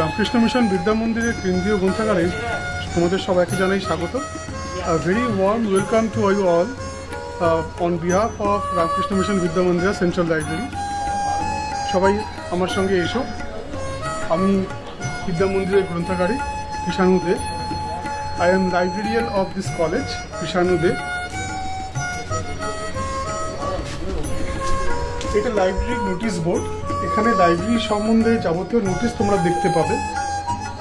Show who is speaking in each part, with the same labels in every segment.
Speaker 1: Ramakrishna Mission বিদ্যা মন্দিরের কেন্দ্রীয় গ্রন্থাগারে তোমাদের সবাইকে জানাই স্বাগত। Very warm welcome to you all on behalf of Ramakrishna Mission Vidya Mandir central library. সবাই আমার সঙ্গে এসো। আমি বিদ্যা মন্দিরের গ্রন্থাগারে Krishanu De. I am librarian of this college, Krishanu De. এটা লাইব্রেরির নোটিশ বোর্ড। এখানে লাইব্রেরি সম্বন্ধে যাবতীয় নোটিশ তোমরা দেখতে পাবে।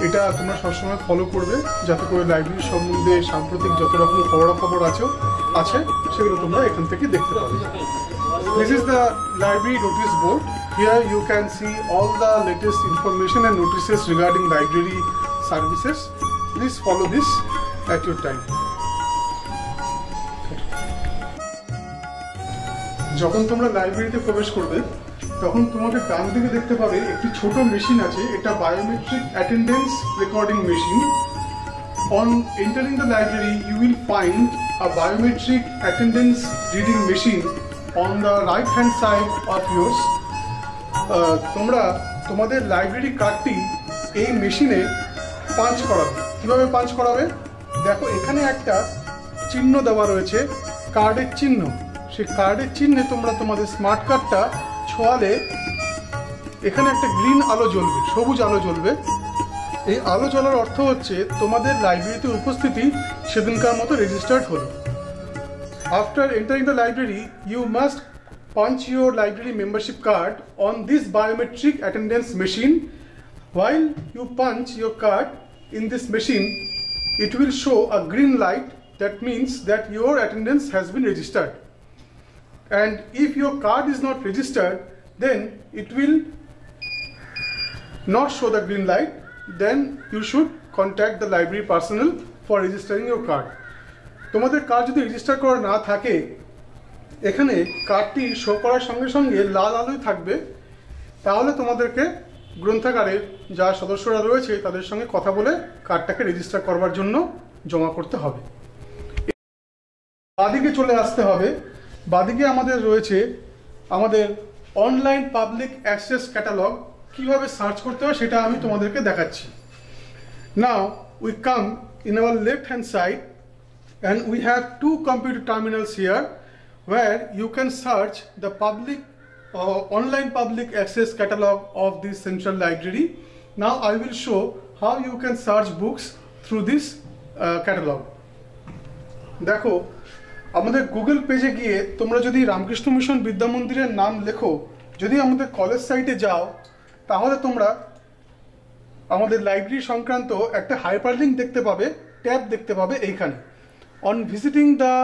Speaker 1: এটা তোমরা সবসময় ফলো করবে যাতে করে লাইব্রেরি সম্বন্ধে সাম্প্রতিক যত রকম খবরাখবর আছে সেগুলো তোমরা এখান থেকে দেখতে পাবে। This is the library notice board. Here you can see all the latest information and notices regarding library services. Please follow this at your time. যখন তোমরা লাইব্রেরিতে প্রবেশ করবে তখন তোমাদের ডান দিকে দেখতে পাবে একটি ছোট মেশিন আছে। এটা biometric attendance recording machine. On entering the library, you will find a biometric attendance reading machine on the right hand side of yours. তোমরা তোমাদের লাইব্রেরি কার্ডটি এই মেশিনে পাঞ্চ করাবে। কিভাবে পাঞ্চ করাবে দেখো, এখানে একটা চিহ্ন দেওয়া রয়েছে, কার্ডের চিহ্ন। সেই কার্ডের চিহ্নে তোমরা তোমাদের স্মার্ট কার্ডটা ছোঁয়ালে এখানে একটা গ্রিন আলো জ্বলবে, সবুজ আলো জ্বলবে। এই আলো জ্বলার অর্থ হচ্ছে তোমাদের লাইব্রেরিতে উপস্থিতি সেদিনকার মতো রেজিস্টার্ড হলো। After entering the library you must punch your library membership card on this biometric attendance machine. While you punch your card in this machine, it will show a green light. That means that your attendance has been registered. And if your card is not registered, then it will not show the green light. Then you should contact the library personnel for registering your card. তোমাদের card যদি register করা না থাকে, এখানে কার্ডটি show করার সঙ্গে সঙ্গে লাল আলোয় থাকবে। তাহলে তোমাদেরকে গ্রন্থাগারের যা সদস্যরা রয়েছে তাদের সঙ্গে কথা বলে কার্ডটাকে রেজিস্টার করবার জন্য জমা করতে হবে। বাদিকে চলে আসতে হবে। বাদিকে আমাদের রয়েছে আমাদের অনলাইন পাবলিক অ্যাক্সেস ক্যাটালগ। কিভাবে সার্চ করতে হয় সেটা আমি তোমাদেরকে দেখাচ্ছি। Now we come in our left hand side and we have two computer terminals here where you can search the public online public access catalog of this central library. Now I will show how you can search books through this catalog. দেখো, আমাদের Google পেজে গিয়ে তোমরা যদি Ramakrishna Mission বিদ্যা মন্দিরের নাম লেখো, যদি আমাদের কলেজ সাইটে যাও, তাহলে তোমরা আমাদের লাইব্রেরি সংক্রান্ত একটা হাইপারলিংক দেখতে পাবে, ট্যাব দেখতে পাবে এইখানে। On visiting the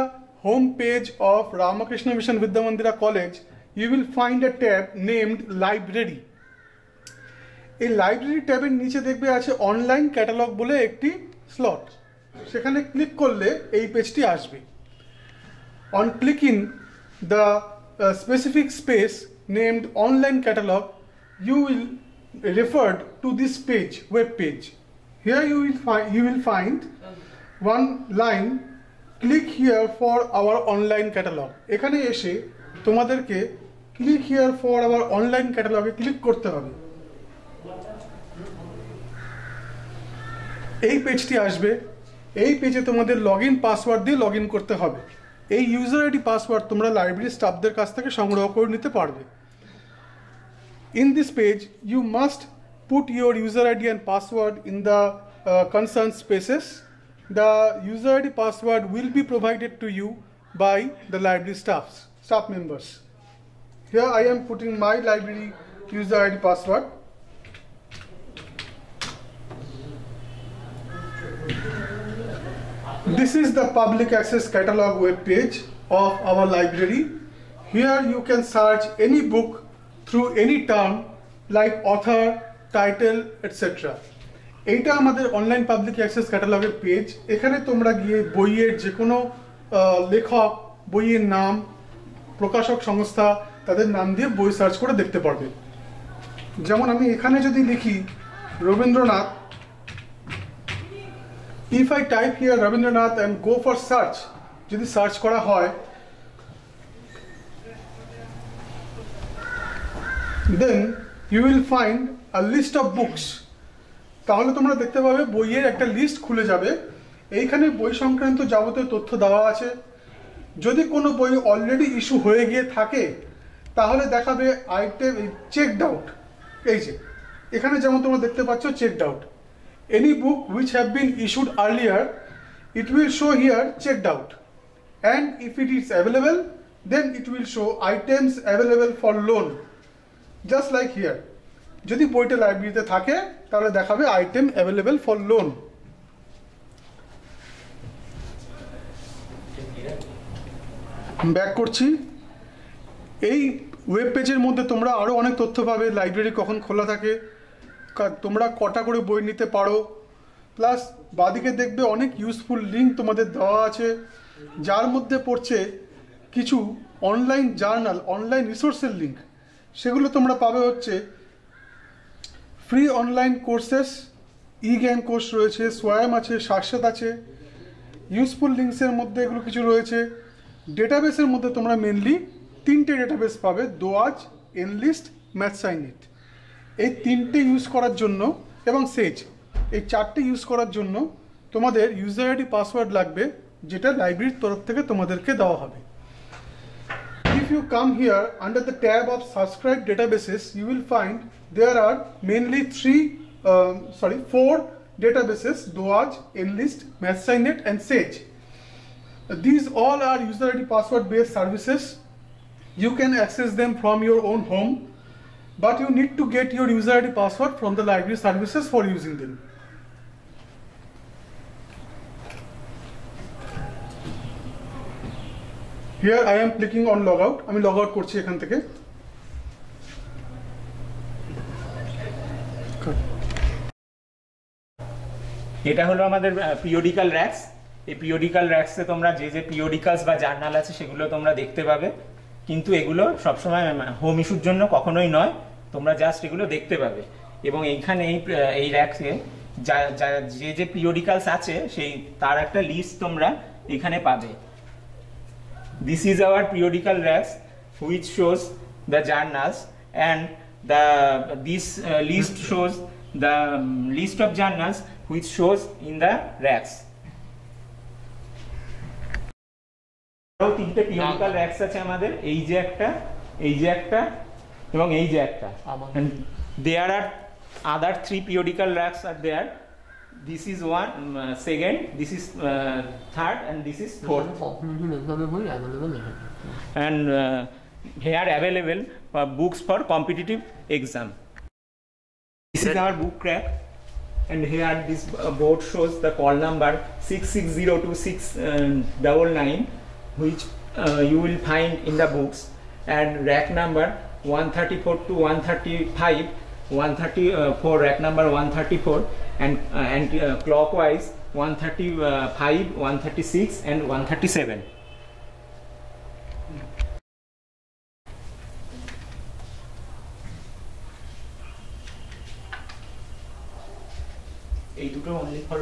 Speaker 1: home page of Ramakrishna Mission Vidya Mandira College, you will find a tab named Library. এই লাইব্রেরি ট্যাবের নিচে দেখবে আছে অনলাইন ক্যাটালগ বলে একটি স্লট। সেখানে ক্লিক করলে এই পেজটি আসবে। On clicking the specific space named online catalog, you will referred to this page, web page. Here you will find one line, click here for our online catalog. এখানে এসে তোমাদেরকে click here for our online catalog A click করতে হবে। এই পেজটি আসবে। এই পেজে তোমাদের লগইন পাসওয়ার্ড দিয়ে লগইন করতে হবে। এই ইউজার আইডি পাসওয়ার্ড তোমরা লাইব্রেরি স্টাফদের কাছ থেকে সংগ্রহ করে নিতে পারবে। In this page you must put your user ID and password in the concerned spaces. The user ID password will be provided to you by the library staff members. Here I am putting my library user ID password. This is the public access catalog web page of our library. Here you can search any book through any term like author, title, etc. এইটা আমাদের online public access ক্যাটালগের page. এখানে তোমরা গিয়ে বইয়ের যে কোনো লেখক, বইয়ের নাম, প্রকাশক সংস্থা তাদের নাম দিয়ে বই সার্চ করে দেখতে পারবে। যেমন আমি এখানে যদি লিখি Rabindranath, if I type here Rabindranath and go for search, যদি সার্চ করা হয়, then you will find a list of books. তাহলে তোমরা দেখতে পাবে বইয়ের একটা লিস্ট খুলে যাবে। এইখানে বই সংক্রান্ত যাবতীয় তথ্য দেওয়া আছে। যদি কোনো বই অলরেডি ইস্যু হয়ে গিয়ে থাকে তাহলে দেখাবে আইটেম চেকড আউট। এই যে এখানে যেমন তোমরা দেখতে পাচ্ছ checked out, any book which have been issued earlier it will show here checked out, and if it is available then it will show items available for loan, just like here. যদি বইটা লাইব্রেরিতে থাকে তাহলে দেখাবে item available for loan. Back করছি। এই web পেজের মধ্যে তোমরা আরও অনেক তথ্য পাবে, লাইব্রেরি কখন খোলা থাকে, তোমরা কটা করে বই নিতে পারো, প্লাস বাদিকে দেখবে অনেক ইউজফুল লিঙ্ক তোমাদের দেওয়া আছে, যার মধ্যে পড়ছে কিছু অনলাইন জার্নাল, অনলাইন রিসোর্সের লিঙ্ক। সেগুলো তোমরা পাবে হচ্ছে ফ্রি অনলাইন কোর্সেস, ই জ্ঞান কোর্স রয়েছে, সোয়াম আছে, শাশ্বত আছে। ইউজফুল লিঙ্কসের মধ্যে এগুলো কিছু রয়েছে। ডেটাবেসের মধ্যে তোমরা মেনলি 3টে ডেটাবেস পাবে, দোয়াজ, এনলিস্ট, ম্যাথসাইনিট। এই 3টে ইউজ করার জন্য এবং সেজ, এই 4টে ইউজ করার জন্য তোমাদের ইউজার আইডি পাসওয়ার্ড লাগবে, যেটা লাইব্রেরির তরফ থেকে তোমাদেরকে দেওয়া হবে। If you come here under the tab of subscribe databases, you will find there are mainly 4 databases: Doaj, Enlist, MathSciNet and Sage. These all are user ID password based services. You can access them from your own home, but you need to get your user ID password from the library services for using them. Here I am clicking on logout. আমি log out করছি এখান থেকে।
Speaker 2: এটা হলো আমাদের periodical racks. এই periodical র্যাকসে তোমরা যে যে পিরিয়ডিক্যালস বা জার্নাল আছে সেগুলো তোমরা দেখতে পাবে, কিন্তু এগুলো সবসময় হোম ইস্যুর জন্য কখনোই নয়, তোমরা জাস্ট এগুলো দেখতে পাবে। এবং এইখানে এই র্যাকসে যে যে পিরিয়ডিক্যালস আছে সেই তার একটা লিস্ট তোমরা এখানে পাবে। This is our periodical racks which shows the journals, and this list shows the list of journals which shows in the racks. তিনটে periodical racks আছে আমাদের, এই যে একটা এবং এই যে একটা, and there are other 3 periodical racks are there. This is one, second, this is third, and this is fourth. And here available books for competitive exam. This is our book rack, and here this board shows the call number 6602699, which you will find in the books, and rack number 134 to 135, 134 rack number 134, and clockwise 135, 136 and 137. এই দুটো only for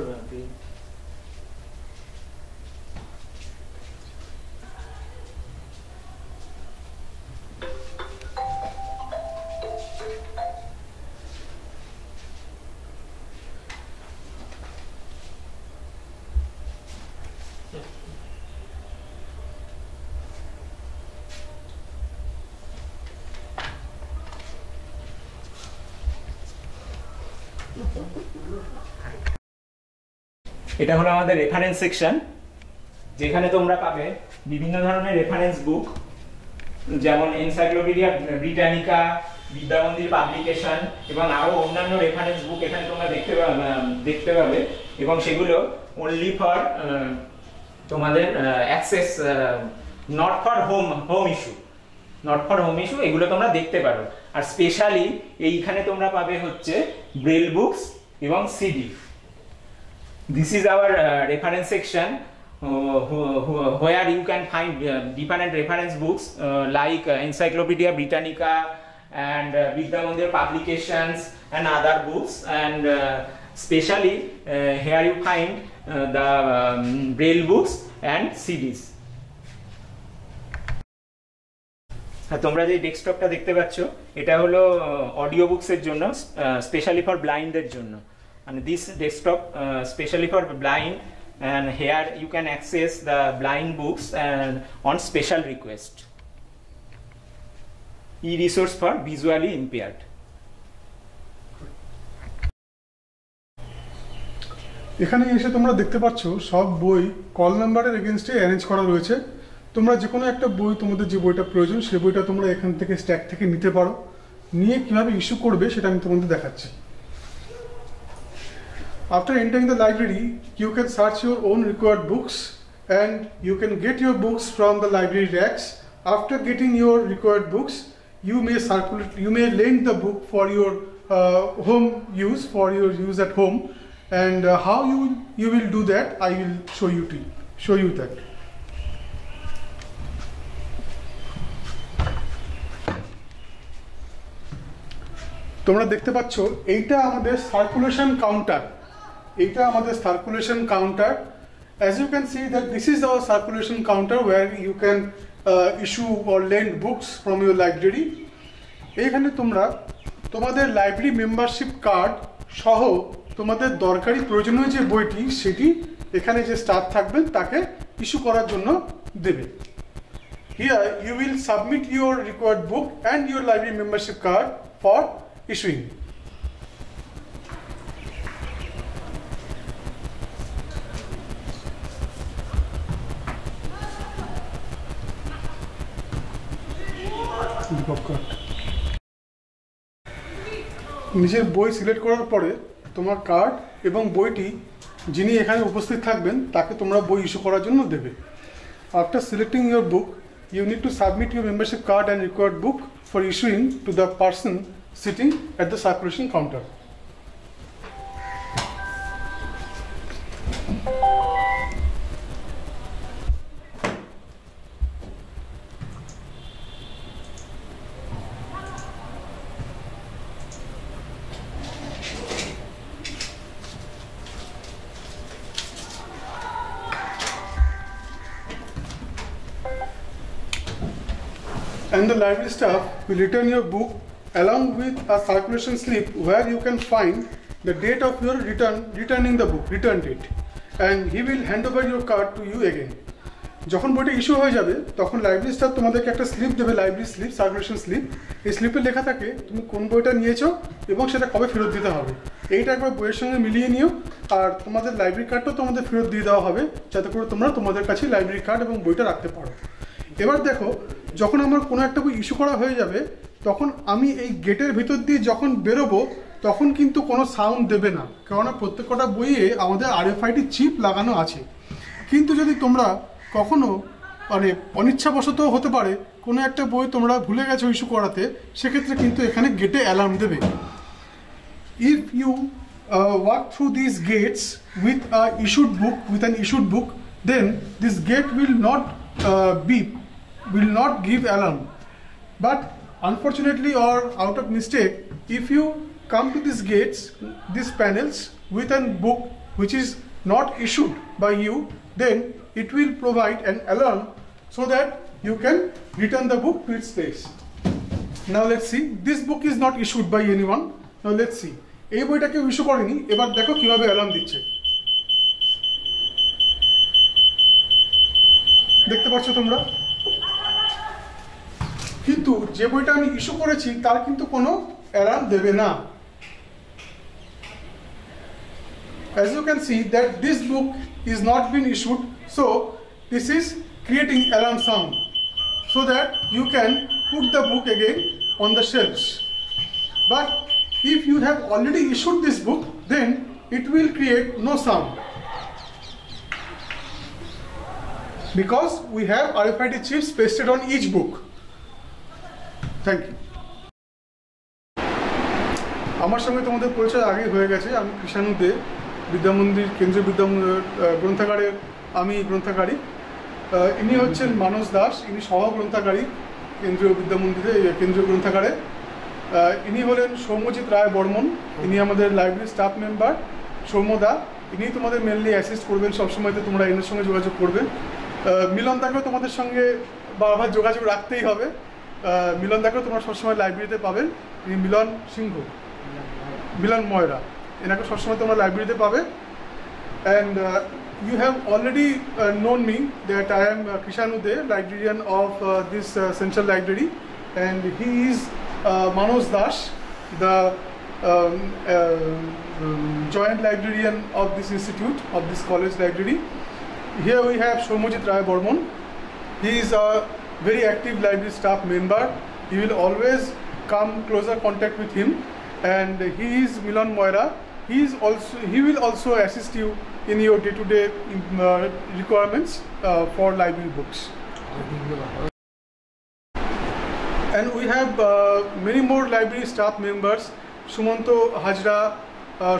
Speaker 2: এটা হলো আমাদের reference section, যেখানে তোমরা পাবে বিভিন্ন ধরনের রেফারেন্স বুক, যেমন এনসাইক্লোপিডিয়া ব্রিটানিকা, বিদ্যামন্দির পাবলিকেশন এবং আরো অন্যান্য রেফারেন্স বুক এখানে তোমরা দেখতে পাবে, এবং সেগুলো অনলি ফর তোমাদের access, not for home issue, এগুলো তোমরা দেখতে পারো। আর স্পেশালি এইখানে তোমরা পাবে হচ্ছে ব্রেল বুকস এবং CD. This is our reference section where you can find different reference books like Encyclopedia Britannica and Vidya Mandir publications and other books, and especially here you find the braille books and CDs. তোমরা যে ডেস্কটপটা দেখতে পাচ্ছ এটা হলো audio বুকসের জন্য, specially for ব্লাইন্ডের জন্য, মানে this desktop specially for blind, and here you can access the blind books and on special request. E-resource for visually impaired.
Speaker 1: এখানে এসে তোমরা দেখতে পাচ্ছ সব বই কল নাম্বারের এগেইনস্টে অ্যারেঞ্জ করা রয়েছে। তোমরা যে কোনো একটা বই, তোমাদের যে বইটা প্রয়োজন সেই বইটা তোমরা এখান থেকে স্ট্যাক থেকে নিতে পারো, নিয়ে কিভাবে ইস্যু করবে সেটা আমি তোমাদের দেখাচ্ছি। After entering the library, you can search your own required books and you can get your books from the library racks. After getting your required books, you may lend the book for your home use, for your use at home. And how you will do that, I will show you that. তোমরা দেখতে পাচ্ছ এইটা আমাদের circulation counter, as you can see that this is our circulation counter where you can issue or lend books from your library. এইখানে তোমরা তোমাদের library membership card সহ তোমাদের দরকারি প্রয়োজনীয় যে বইটি সেটি এখানে যে স্টাফ থাকবেন তাকে ইস্যু করার জন্য দেবে। Here you will submit your required book and your library membership card for issuing. নিজের বই সিলেক্ট করার পরে তোমার কার্ড এবং বইটি যিনি এখানে উপস্থিত থাকবেন তাকে তোমরা বই ইস্যু করার জন্য দেবে। After selecting your book, you need to submit your membership card and required book for issuing to the person sitting at the circulation counter. And the library staff will return your book along with a circulation slip where you can find the date of your returning the book, return date, and he will hand over your card to you again. যখন বইটা issue হয়ে যাবে তখন library staff তোমাদেরকে একটা slip দেবে, library slip, circulation slip. এই স্লিপে লেখা থাকে তুমি কোন বইটা নিয়েছো এবং সেটা কবে ফেরত দিতে হবে। এইটা একবার বইয়ের সঙ্গে মিলিয়ে নিও, আর তোমাদের লাইব্রেরি কার্ডটাও তোমাদের ফেরত দিয়ে দেওয়া হবে যাতে করে তোমরা তোমাদের কাছে লাইব্রেরি কার্ড এবং বইটা রাখতে পারো। এবার দেখো, যখন আমার কোনো একটা বই ইস্যু করা হয়ে যাবে তখন আমি এই গেটের ভিতর দিয়ে যখন বেরোবো তখন কিন্তু কোনো সাউন্ড দেবে না, কেননা প্রত্যেকটা বইয়ে আমাদের RFID চিপ লাগানো আছে। কিন্তু যদি তোমরা কখনো মানে অনিচ্ছাবশত হতে পারে কোনো একটা বই তোমরা ভুলে গেছো ইস্যু করাতে, সেক্ষেত্রে কিন্তু এখানে গেটে অ্যালার্ম দেবে। If you walk through these gates with an issued book, then this gate will not beep, will not give alarm. But unfortunately or out of mistake, if you come to these gates, these panels with a book which is not issued by you, then it will provide an alarm so that you can return the book to its place. Now let's see, this book is not issued by anyone. Now let's see, এই বইটাকে issue করেনি, এবার দেখো কিভাবে alarm দিচ্ছে। দেখতে পাচ্ছ তোমরা, কিন্তু যে বইটা আমি ইস্যু করেছি তার কিন্তু কোনো অ্যালার্ম দেবে না। As you can see that this book is not been issued, so this is creating alarm sound so that you can put the book again on the shelves. But if you have already issued this book, then it will create no sound because we have RFID chips pasted on each book. Thank you. আমার সঙ্গে তোমাদের পরিচয় আগে হয়ে গেছে। আমি কৃষাণু দে, বিদ্যামন্দির কেন্দ্রীয় গ্রন্থাগারের আমি গ্রন্থাগারিক। ইনি হচ্ছেন মানস দাস, ইনি সহ গ্রন্থাগারিক কেন্দ্রীয় বিদ্যামন্দিরে, কেন্দ্রীয় গ্রন্থাগারে। ইনি হলেন সৌম্যজিৎ রায় বর্মন, ইনি আমাদের লাইব্রেরি স্টাফ মেম্বার। সৌম্যদা, ইনি তোমাদের মেনলি অ্যাসিস্ট করবেন সবসময়তে, তোমরা এনার সঙ্গে যোগাযোগ করবে। মিলন দাকেও তোমাদের সঙ্গে বারবার যোগাযোগ রাখতেই হবে। মিলন দাকেও তোমরা সবসময় লাইব্রেরিতে পাবেন, ইনি মিলন সিংহ, মিলন ময়রা, এনাকে সবসময় তোমরা লাইব্রেরিতে পাবে। And you have already known me that I am Krishan Ude, librarian of this central library, and he is Manos Das, the joint librarian of this institute, of this college library. Here we have Soumyajit Rai Bormon. He is a very active library staff member. You will always come closer contact with him, and he is Milan Moira. He will also assist you in your day-to-day requirements for library books. And we have many more library staff members, Sumanto Hajra,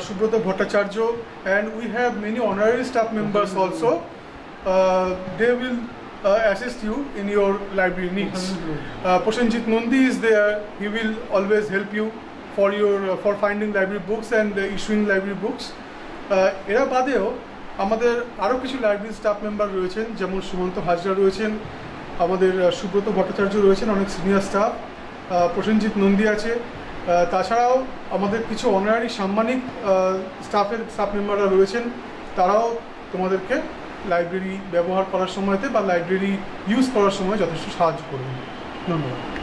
Speaker 1: Subroto Bhattacharya, and we have many honorary staff members also. They will assist you in your library needs. Prosenjit Nandi is there. He will always help you for finding library books and issuing library books. এরা বাদেও আমাদের আরও কিছু library staff member রয়েছেন, যেমন সুমন্ত হাজরা রয়েছেন, আমাদের সুব্রত ভট্টাচার্য রয়েছেন, অনেক সিনিয়র স্টাফ, প্রসেনজিৎ নন্দী আছে। তাছাড়াও আমাদের কিছু অনারারি সাম্মানিক স্টাফ মেম্বাররা রয়েছেন, তারাও তোমাদেরকে লাইব্রেরি ব্যবহার করার সময়তে বা লাইব্রেরি ইউজ করার সময় যথেষ্ট সাহায্য করবেন। ধন্যবাদ।